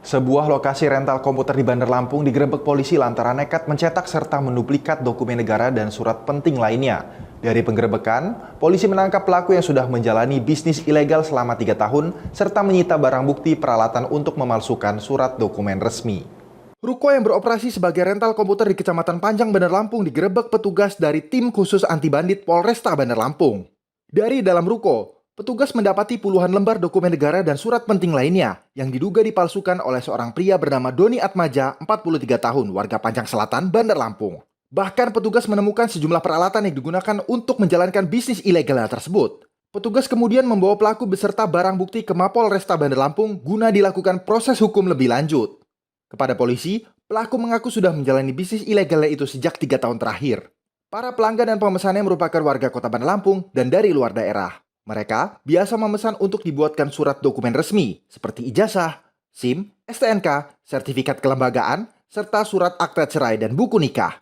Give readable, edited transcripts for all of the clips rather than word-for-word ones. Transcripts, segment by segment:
Sebuah lokasi rental komputer di Bandar Lampung digerebek polisi lantaran nekat mencetak serta menduplikat dokumen negara dan surat penting lainnya. Dari penggerebekan, polisi menangkap pelaku yang sudah menjalani bisnis ilegal selama 3 tahun serta menyita barang bukti peralatan untuk memalsukan surat dokumen resmi. Ruko yang beroperasi sebagai rental komputer di Kecamatan Panjang, Bandar Lampung digerebek petugas dari tim khusus anti bandit Polresta Bandar Lampung. Dari dalam ruko, petugas mendapati puluhan lembar dokumen negara dan surat penting lainnya yang diduga dipalsukan oleh seorang pria bernama Doni Atmaja, 43 tahun, warga Panjang Selatan, Bandar Lampung. Bahkan petugas menemukan sejumlah peralatan yang digunakan untuk menjalankan bisnis ilegal tersebut. Petugas kemudian membawa pelaku beserta barang bukti ke Mapol Resta Bandar Lampung guna dilakukan proses hukum lebih lanjut. Kepada polisi, pelaku mengaku sudah menjalani bisnis ilegalnya itu sejak 3 tahun terakhir. Para pelanggan dan pemesannya merupakan warga kota Bandar Lampung dan dari luar daerah. Mereka biasa memesan untuk dibuatkan surat dokumen resmi seperti ijazah, SIM, STNK, sertifikat kelembagaan, serta surat akta cerai dan buku nikah.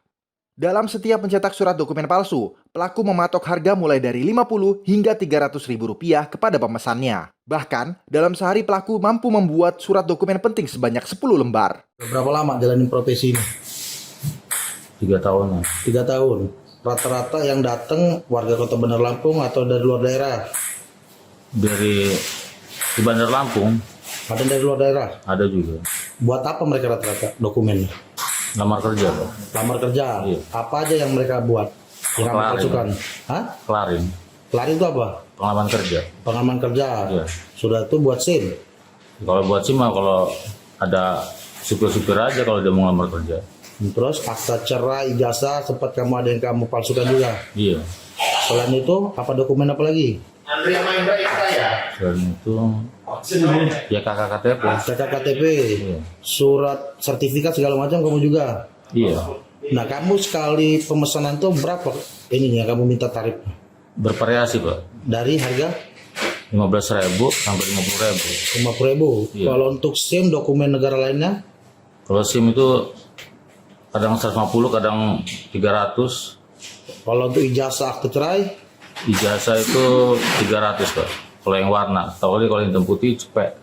Dalam setiap mencetak surat dokumen palsu, pelaku mematok harga mulai dari Rp50 hingga Rp300.000 kepada pemesannya. Bahkan, dalam sehari pelaku mampu membuat surat dokumen penting sebanyak 10 lembar. Berapa lama jalanin profesi ini? 3 tahun. 3 tahun. Rata-rata yang datang warga kota Bandar Lampung atau dari luar daerah? Di Bandar Lampung. Ada dari luar daerah? Ada juga. Buat apa mereka rata-rata dokumennya? Lamar kerja, Pak. Lamar kerja? Iya. Apa aja yang mereka buat? Yang Kelarin. masukkan? Hah? Kelarin. Kelarin itu apa? Pengalaman kerja. Pengalaman kerja? Iya. Sudah itu buat SIM? Kalau buat SIM mah kalau ada supir-supir aja kalau dia mau ngelamar kerja. Terus akta cerai, ijazah, sempat kamu ada yang kamu palsukan juga? Iya. Selain itu, apa dokumen apa lagi? Selain itu, ya KKKTP. KTP, Iya. surat sertifikat segala macam kamu juga? Iya. Nah, kamu sekali pemesanan tuh berapa ininya kamu minta tarif? Bervariasi, Pak. Dari harga 15.000 sampai 50.000. 50.000. Iya. Kalau untuk SIM dokumen negara lainnya? Kalau SIM itu kadang 150, kadang 300. Kalau untuk ijazah akte cerai? Ijazah itu 300, Pak. Kalau yang warna, kalau yang hitam putih cepet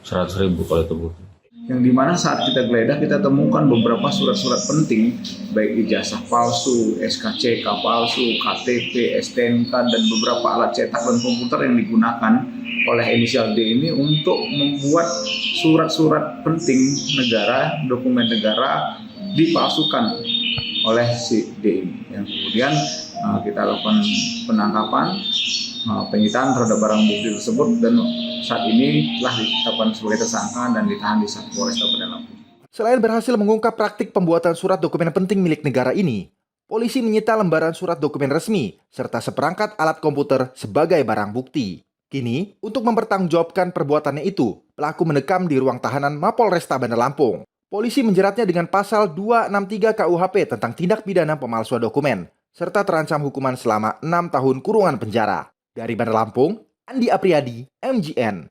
100.000 kalau hitam putih. Yang dimana saat kita geledah kita temukan beberapa surat-surat penting, baik ijazah palsu, SKCK palsu, KTP, STNK, dan beberapa alat cetak dan komputer yang digunakan oleh inisial D ini untuk membuat surat-surat penting negara, dokumen negara dipalsukan oleh si D ini. Yang kemudian kita lakukan penangkapan, penyitaan terhadap barang bukti tersebut, dan saat ini telah ditetapkan sebagai tersangka dan ditahan di Polresta Bandar Lampung. Selain berhasil mengungkap praktik pembuatan surat dokumen penting milik negara ini, polisi menyita lembaran surat dokumen resmi serta seperangkat alat komputer sebagai barang bukti. Kini, untuk mempertanggungjawabkan perbuatannya itu, pelaku mendekam di ruang tahanan Mapol Resta Bandar Lampung. Polisi menjeratnya dengan pasal 263 KUHP tentang tindak pidana pemalsuan dokumen, serta terancam hukuman selama 6 tahun kurungan penjara. Dari Bandar Lampung, Andi Apriyadi, MGN.